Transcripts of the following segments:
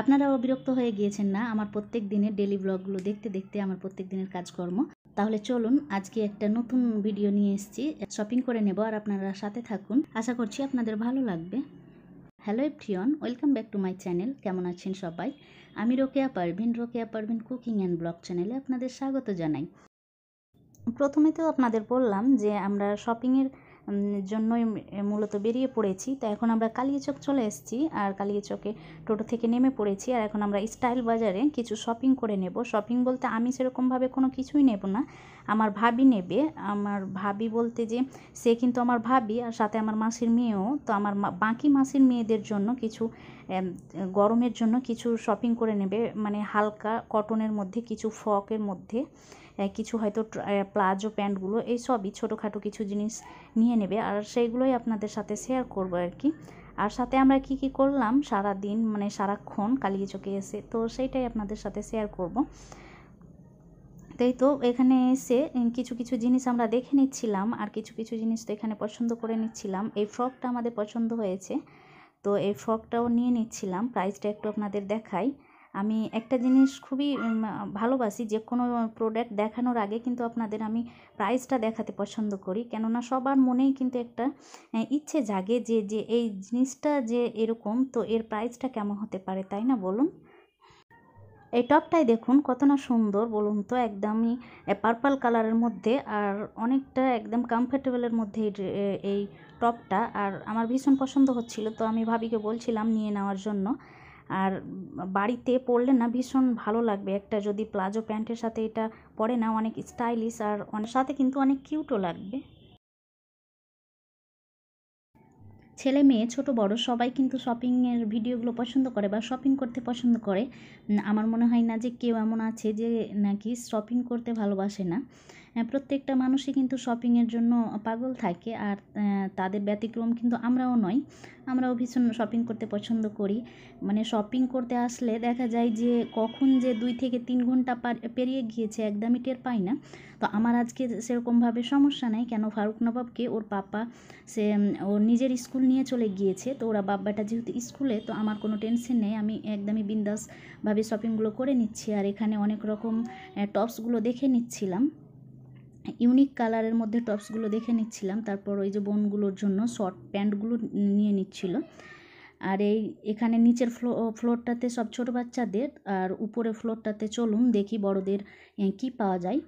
আপনারাও বিরক্ত হয়ে গিয়েছেন না আমার প্রত্যেক দিনের ডেলি ব্লগগুলো দেখতে দেখতে আমার প্রত্যেক দিনের কাজকর্ম? তাহলে চলুন আজকে একটা নতুন ভিডিও নিয়ে এসেছি, শপিং করে নেব আর আপনারা সাথে থাকুন, আশা করছি আপনাদের ভালো লাগবে। Hello everyone, welcome back to my channel. কেমন আছেন সবাই? আমি Rokeya Parvin cooking and blog চ্যানেলে আপনাদের স্বাগত জানাই। প্রথমে তো আপনাদের বললাম যে আমরা শপিংয়ের জন্যই মূলত বেরিয়ে পড়েছি। তো এখন আমরা কালিয়াচক চলে এসেছি আর কালিয়াচকে টোটো থেকে নেমে পড়েছি। আর এখন আমরা স্টাইল বাজারে কিছু শপিং করে নেব। শপিং বলতে আমি সেরকমভাবে কোনো কিছুই নেব না, আমার ভাবি নেবে। আমার ভাবি বলতে যে সে কিন্তু আমার ভাবি আর সাথে আমার মাসির মেয়েও। তো আমার বাকি মাসির মেয়েদের জন্য কিছু গরমের জন্য কিছু শপিং করে নেবে, মানে হালকা কটনের মধ্যে, কিছু ফ্রকের মধ্যে, কিছু হয়তো প্লাজো প্যান্টগুলো, এই সবই ছোটোখাটো কিছু জিনিস নিয়ে নেবে। আর সেইগুলোই আপনাদের সাথে শেয়ার করব আর কি। আর সাথে আমরা কি কি করলাম সারা দিন, মানে সারাক্ষণ কালিয়াচকে এসে, তো সেইটাই আপনাদের সাথে শেয়ার করব। তাই তো এখানে এসে কিছু কিছু জিনিস আমরা দেখে নিচ্ছিলাম আর কিছু কিছু জিনিস তো এখানে পছন্দ করে নিচ্ছিলাম। এই ফ্রকটা আমাদের পছন্দ হয়েছে, তো এই ফ্রকটাও নিয়ে নিচ্ছিলাম। প্রাইসটা একটু আপনাদের দেখাই। আমি একটা জিনিস খুবই ভালোবাসি, যে কোনো প্রোডাক্ট দেখানোর আগে কিন্তু আপনাদের আমি প্রাইসটা দেখাতে পছন্দ করি, কেননা সবার মনেই কিন্তু একটা ইচ্ছে জাগে যে যে এই জিনিসটা যে এরকম, তো এর প্রাইসটা কেমন হতে পারে, তাই না বলুন? এই টপটাই দেখুন কত না সুন্দর বলুন তো, একদমই পার্পল কালারের মধ্যে আর অনেকটা একদম কমফোর্টেবলের মধ্যে এই টপটা। আর আমার ভীষণ পছন্দ হচ্ছিল, তো আমি ভাবিকে বলছিলাম নিয়ে নেওয়ার জন্য। আর বাড়িতে পরলে না ভীষণ ভালো লাগবে, একটা যদি প্লাজো প্যান্টের সাথে এটা পরে না, অনেক স্টাইলিশ আর অনেক সাথে কিন্তু অনেক কিউটও লাগবে। ছেলে মেয়ে ছোট বড় সবাই কিন্তু শপিংয়ের ভিডিওগুলো পছন্দ করে বা শপিং করতে পছন্দ করে। আমার মনে হয় না যে কেউ এমন আছে যে নাকি শপিং করতে ভালোবাসে না। প্রত্যেকটা মানুষই কিন্তু শপিংয়ের জন্য পাগল থাকে, আর তাদের ব্যতিক্রম কিন্তু আমরাও নই। আমরাও ভীষণ শপিং করতে পছন্দ করি। মানে শপিং করতে আসলে দেখা যায় যে কখন যে 2 থেকে 3 ঘন্টা পেরিয়ে গিয়েছে একদমই টের পাই না। তো আমার আজকে সেরকমভাবে সমস্যা নেই, কেন ফারুক নবাবকে ওর পাপা সে ওর নিজের স্কুল নিয়ে চলে গিয়েছে। তো ওরা বাব্বাটা যেহেতু স্কুলে, তো আমার কোনো টেনশন নেই, আমি একদমই বিন্দাসভাবে শপিংগুলো করে নিচ্ছি। আর এখানে অনেক রকম টপসগুলো দেখে নিচ্ছিলাম, ইউনিক কালারের মধ্যে টপসগুলো দেখে নিচ্ছিলাম। তারপর ওই যে বোনগুলোর জন্য শর্ট প্যান্টগুলো নিয়ে নিচ্ছিল। আর এখানে নিচের ফ্লোরটাতে সব ছোটো বাচ্চাদের, আর উপরের ফ্লোরটাতে চলুন দেখি বড়দের কি পাওয়া যায়।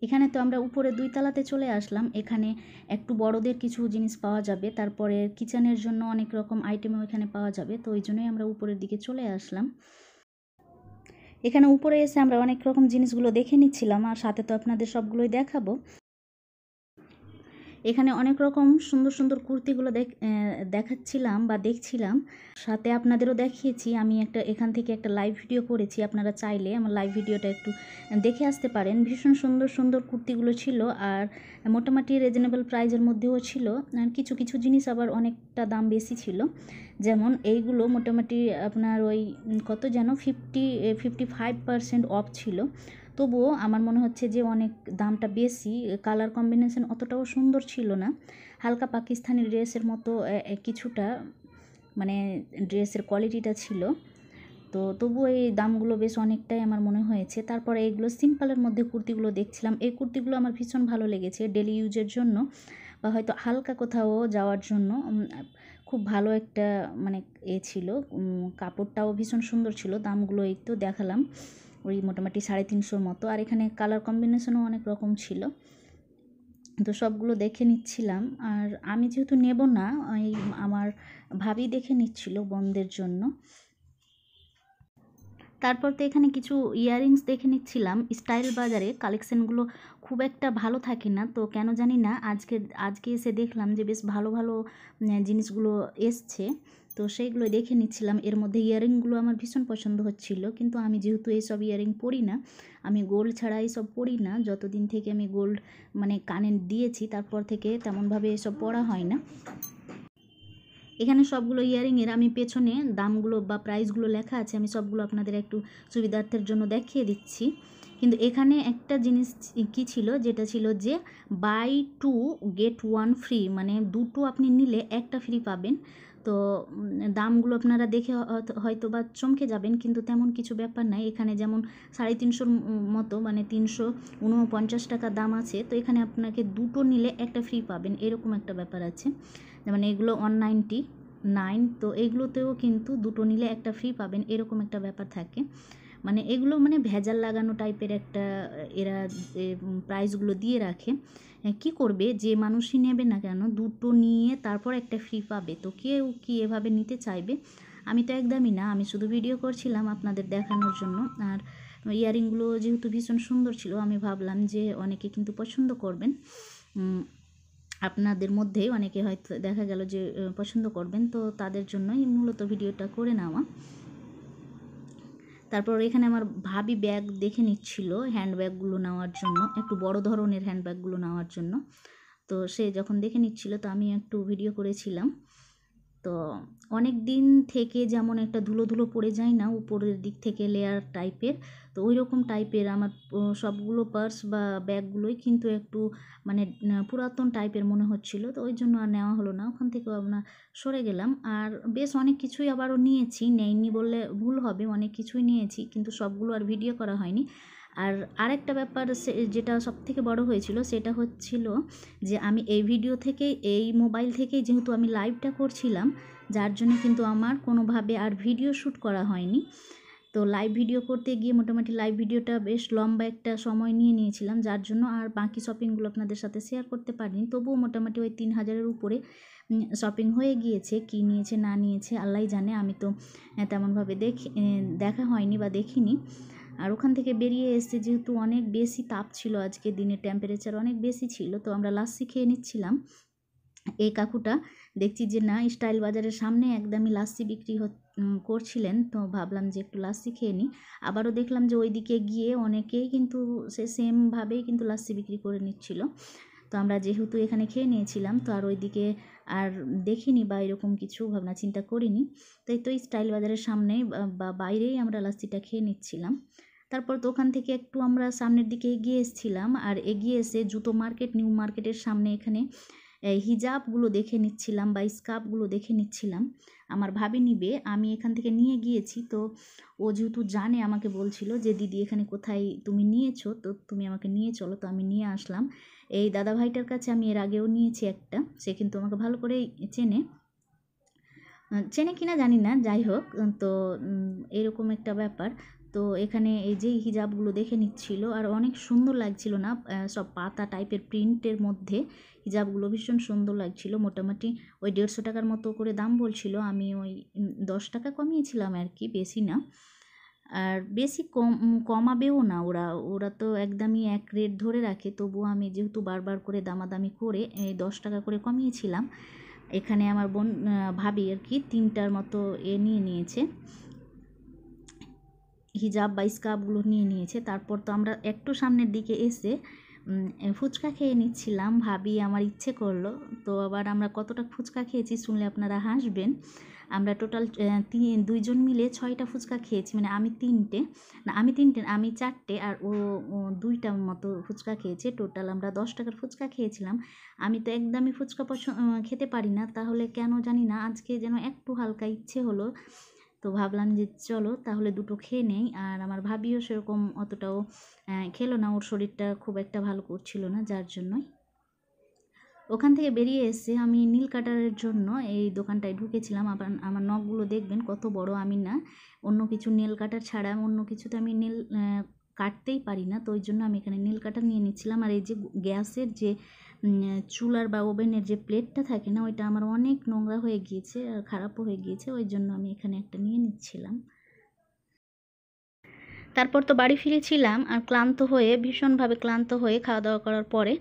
এখানে তো আমরা উপরে 2 তলাতে চলে আসলাম, এখানে একটু বড়দের কিছু জিনিস পাওয়া যাবে। তারপরে কিচেনের জন্য অনেক রকম আইটেমও এখানে পাওয়া যাবে, তো ওই জন্যই আমরা উপরের দিকে চলে আসলাম। এখানে উপরে এসে আমরা অনেক রকম জিনিসগুলো দেখে নিচ্ছিলাম, আর সাথে তো আপনাদের সবগুলোই দেখাবো। এখানে অনেক রকম সুন্দর সুন্দর কুর্তিগুলো দেখাচ্ছিলাম বা দেখছিলাম, সাথে আপনাদেরও দেখিয়েছি। আমি এখান থেকে একটা লাইভ ভিডিও করেছি, আপনারা চাইলে আমার লাইভ ভিডিওটা একটু দেখে আসতে পারেন। ভীষণ সুন্দর সুন্দর কুর্তিগুলো ছিল, আর মোটামুটি রিজনেবল প্রাইজের মধ্যেও ছিল। আর কিছু কিছু জিনিস আবার অনেকটা দাম বেশি ছিল, যেমন এইগুলো মোটামুটি আপনার ওই কত যেন 55% অফ ছিল। তবুও আমার মনে হচ্ছে যে অনেক দামটা বেশি, কালার কম্বিনেশন অতটাও সুন্দর ছিল না, হালকা পাকিস্তানি ড্রেসের মতো কিছুটা, মানে ড্রেসের কোয়ালিটিটা ছিল। তো তবুও এই দামগুলো বেশ অনেকটাই আমার মনে হয়েছে। তারপরে এইগুলো সিম্পলের মধ্যে কুর্তিগুলো দেখছিলাম, এই কুর্তিগুলো আমার ভীষণ ভালো লেগেছে ডেলি ইউজের জন্য, বা হয়তো হালকা কোথাও যাওয়ার জন্য। খুব ভালো একটা মানে ছিল, কাপড়টাও ভীষণ সুন্দর ছিল। দামগুলো এই তো দেখালাম, ওই মোটামুটি 350 মতো। আর এখানে কালার কম্বিনেশনও অনেক রকম ছিল, তো সবগুলো দেখে নিচ্ছিলাম। আর আমি যেহেতু নেব না, আমার ভাবি দেখে নিচ্ছিল বোনদের জন্য। তারপর তো এখানে কিছু ইয়াররিংস দেখে নিচ্ছিলাম। স্টাইল বাজারে কালেকশানগুলো খুব একটা ভালো থাকে না, তো কেন জানি না আজকে এসে দেখলাম যে বেশ ভালো ভালো জিনিসগুলো এসছে, তো সেইগুলো দেখে নিচ্ছিলাম। এর মধ্যে ইয়াররিংগুলো আমার ভীষণ পছন্দ হচ্ছিল, কিন্তু আমি যেহেতু এইসব ইয়াররিং পরি না, আমি গোল্ড ছাড়া এইসব পরি না। যতদিন থেকে আমি গোল্ড মানে কানে দিয়েছি তারপর থেকে তেমনভাবে এসব পরা হয় না। এখানে সবগুলো ইয়াররিংয়ের আমি পেছনে দামগুলো বা প্রাইসগুলো লেখা আছে, আমি সবগুলো আপনাদের একটু সুবিধার্থের জন্য দেখিয়ে দিচ্ছি। কিন্তু এখানে একটা জিনিস কি ছিল, যেটা ছিল যে বাই 2 get 1 ফ্রি, মানে দুটো আপনি নিলে একটা ফ্রি পাবেন। তো দামগুলো আপনারা দেখে হয়তো বা চমকে যাবেন, কিন্তু তেমন কিছু ব্যাপার নাই। এখানে যেমন 350 মতো মানে 349 টাকা দাম আছে, তো এখানে আপনাকে দুটো নিলে একটা ফ্রি পাবেন, এরকম একটা ব্যাপার আছে। যেমন এগুলো 199, তো এগুলোতেও কিন্তু দুটো নিলে একটা ফ্রি পাবেন, এরকম একটা ব্যাপার থাকে। মানে এগুলো মানে ভেজাল লাগানো টাইপের একটা এরা প্রাইসগুলো দিয়ে রাখে। কি করবে, যে মানুষই নেবে না কেন দুটো নিয়ে তারপর একটা ফ্রি পাবে, তো কেউ কি এভাবে নিতে চাইবে? আমি তো একদমই না, আমি শুধু ভিডিও করছিলাম আপনাদের দেখানোর জন্য। আর ইয়ারিংগুলো যেহেতু ভীষণ সুন্দর ছিল, আমি ভাবলাম যে অনেকে কিন্তু পছন্দ করবেন, আপনাদের মধ্যে অনেকে হয়তো দেখা গেল যে পছন্দ করবেন, তো তাদের জন্যই মূলত ভিডিওটা করে নেওয়া। তারপর এখানে আমার ভাবি ব্যাগ দেখে নিচ্ছিল হ্যান্ডব্যাগগুলো নেওয়ার জন্য, একটু বড় ধরনের হ্যান্ডব্যাগগুলো নেওয়ার জন্য। তো সে যখন দেখে নিচ্ছিল তো আমি একটু ভিডিও করেছিলাম। তো অনেক দিন থেকে যেমন একটা ধুলো ধুলো পড়ে যায় না উপরের দিক থেকে লেয়ার টাইপের, তো ওই রকম টাইপের আমার সবগুলো পার্স বা ব্যাগগুলোই কিন্তু একটু মানে পুরাতন টাইপের মনে হচ্ছিল, তো ওই জন্য আর নেওয়া হলো না, ওখান থেকেও আপনার সরে গেলাম। আর বেশ অনেক কিছুই আবারও নিয়েছি, নেইনি বললে ভুল হবে, অনেক কিছুই নিয়েছি কিন্তু সবগুলো আর ভিডিও করা হয়নি। আর আরেকটা ব্যাপার যেটা সবথেকে বড় হয়েছিল সেটা হচ্ছিল যে আমি এই ভিডিও থেকে এই মোবাইল থেকেই যেহেতু আমি লাইভটা করছিলাম, যার জন্য কিন্তু আমার কোনোভাবে আর ভিডিও শ্যুট করা হয়নি। তো লাইভ ভিডিও করতে গিয়ে মোটামুটি লাইভ ভিডিওটা বেশ লম্বা একটা সময় নিয়েছিলাম, যার জন্য আর বাকি শপিংগুলো আপনাদের সাথে শেয়ার করতে পারিনি। তবুও মোটামুটি ওই 3000-এর উপরে শপিং হয়ে গিয়েছে। কি নিয়েছে না নিয়েছে আল্লাহই জানে, আমি তো তেমনভাবে দেখা হয়নি বা দেখিনি। আর ওখান থেকে বেরিয়ে এসে যেহেতু অনেক বেশি তাপ ছিল, আজকে দিনের টেম্পারেচার অনেক বেশি ছিল, তো আমরা লাস্সি খেয়ে নিচ্ছিলাম। এই কাকুটা দেখছি যে না স্টাইল বাজারের সামনে একদমই লাস্সি বিক্রি করছিলেন, তো ভাবলাম যে একটু লাস্সি খেয়ে নিই। আবারও দেখলাম যে ওইদিকে গিয়ে অনেকেই কিন্তু সেমভাবেই কিন্তু লাস্সি বিক্রি করে নিচ্ছিল। তো আমরা যেহেতু এখানে খেয়ে নিয়েছিলাম, তো আর ওইদিকে আর দেখিনি বা এরকম কিছু ভাবনা চিন্তা করিনি, তাই তো স্টাইল বাজারের সামনেই বা বাইরেই আমরা লাস্সিটা খেয়ে নিচ্ছিলাম। তারপর তো ওখান থেকে একটু আমরা সামনের দিকে এগিয়ে এসেছিলাম, আর এগিয়ে এসে জুতো মার্কেট, নিউ মার্কেটের সামনে এখানে হিজাবগুলো দেখে নিচ্ছিলাম বা স্কার্ফগুলো দেখে নিচ্ছিলাম। আমার ভাবি নিবে, আমি এখান থেকে নিয়ে গিয়েছি, তো ও যেহেতু জানে আমাকে বলছিল যে দিদি এখানে কোথায় তুমি নিয়েছো, তো তুমি আমাকে নিয়ে চলো, তো আমি নিয়ে আসলাম। এই দাদা ভাইটার কাছে আমি এর আগেও নিয়েছি একটা, সে কিন্তু আমাকে ভালো করেই চেনে কিনা জানি না, যাই হোক, তো এরকম একটা ব্যাপার। তো এখানে এই যে হিজাবগুলো দেখে নিচ্ছিল, আর অনেক সুন্দর লাগছিল না, সব পাতা টাইপের প্রিন্টের মধ্যে হিজাবগুলো ভীষণ সুন্দর লাগছিল। মোটামুটি ওই 150 টাকার মতো করে দাম বলছিল, আমি ওই 10 টাকা কমিয়েছিলাম আর কি, বেশি না। আর বেশি কমাবেও না ওরা তো একদমই এক রেট ধরে রাখে, তবুও আমি যেহেতু বারবার করে দামাদামি করে এই 10 টাকা করে কমিয়েছিলাম। এখানে আমার ভাবি আর কি 3টার মতো নিয়ে নিয়েছে, হিজাব বা স্কার্ফগুলো নিয়ে নিয়েছে। তারপর তো আমরা একটু সামনের দিকে এসে ফুচকা খেয়ে নিচ্ছিলাম, ভাবি আমার ইচ্ছে করলো, তো আবার আমরা কতটা ফুচকা খেয়েছি শুনলে আপনারা হাসবেন। আমরা টোটাল 2জন মিলে 6টা ফুচকা খেয়েছি, মানে আমি 4টে আর ও 2টা মতো ফুচকা খেয়েছে। টোটাল আমরা 10 টাকার ফুচকা খেয়েছিলাম। আমি তো একদমই ফুচকা খেতে পারি না, তাহলে কেন জানি না আজকে যেন একটু হালকা ইচ্ছে হলো, তো ভাবলাম যে চলো তাহলে দুটো খেয়ে নেই। আর আমার ভাবিও সেরকম অতটাও খেলো না, ওর শরীরটা খুব একটা ভালো করছিল না, যার জন্যই। ওখান থেকে বেরিয়ে এসে আমি নীল কাটারের জন্য এই দোকানটায় ঢুকেছিলাম। আবার আমার নখগুলো দেখবেন কত বড়, আমি না অন্য কিছু নেল কাটার ছাড়া অন্য কিছুতে আমি নেল কাটতেই পারি না, তো ওই জন্য আমি এখানে নীল কাটার নিয়ে নিচ্ছিলাম। আর এই যে গ্যাসের যে চুলার বা ওভেনের যে প্লেটটা থাকে না, ওইটা আমার অনেক নোংরা হয়ে গিয়েছে আর খারাপও হয়ে গিয়েছে, ওই জন্য আমি এখানে একটা নিয়ে নিচ্ছিলাম। তারপর তো বাড়ি ফিরেছিলাম, আর ভীষণভাবে ক্লান্ত হয়ে খাওয়া দাওয়া করার পরে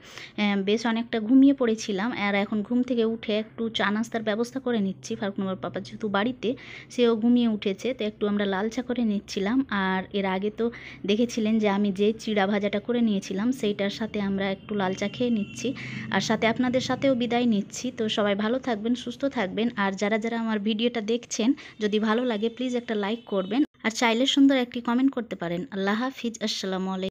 বেশ অনেকটা ঘুমিয়ে পড়েছিলাম। আর এখন ঘুম থেকে উঠে একটু চা নাস্তার ব্যবস্থা করে নিচ্ছি। ফারুকনগর পাপা যেহেতু বাড়িতে, সেও ঘুমিয়ে উঠেছে, তো একটু আমরা লাল চা করে নিচ্ছিলাম। আর এর আগে তো দেখেছিলেন যে আমি যে চিড়া ভাজাটা করে নিয়েছিলাম, সেইটার সাথে আমরা একটু লাল চা খেয়ে নিচ্ছি, আর সাথে আপনাদের সাথেও বিদায় নিচ্ছি। তো সবাই ভালো থাকবেন, সুস্থ থাকবেন, আর যারা যারা আমার ভিডিওটা দেখছেন যদি ভালো লাগে প্লিজ একটা লাইক করবেন, আর চাইলে সুন্দর একটি কমেন্ট করতে পারেন। আল্লাহ হাফিজ, আসসালামু আলাইকুম।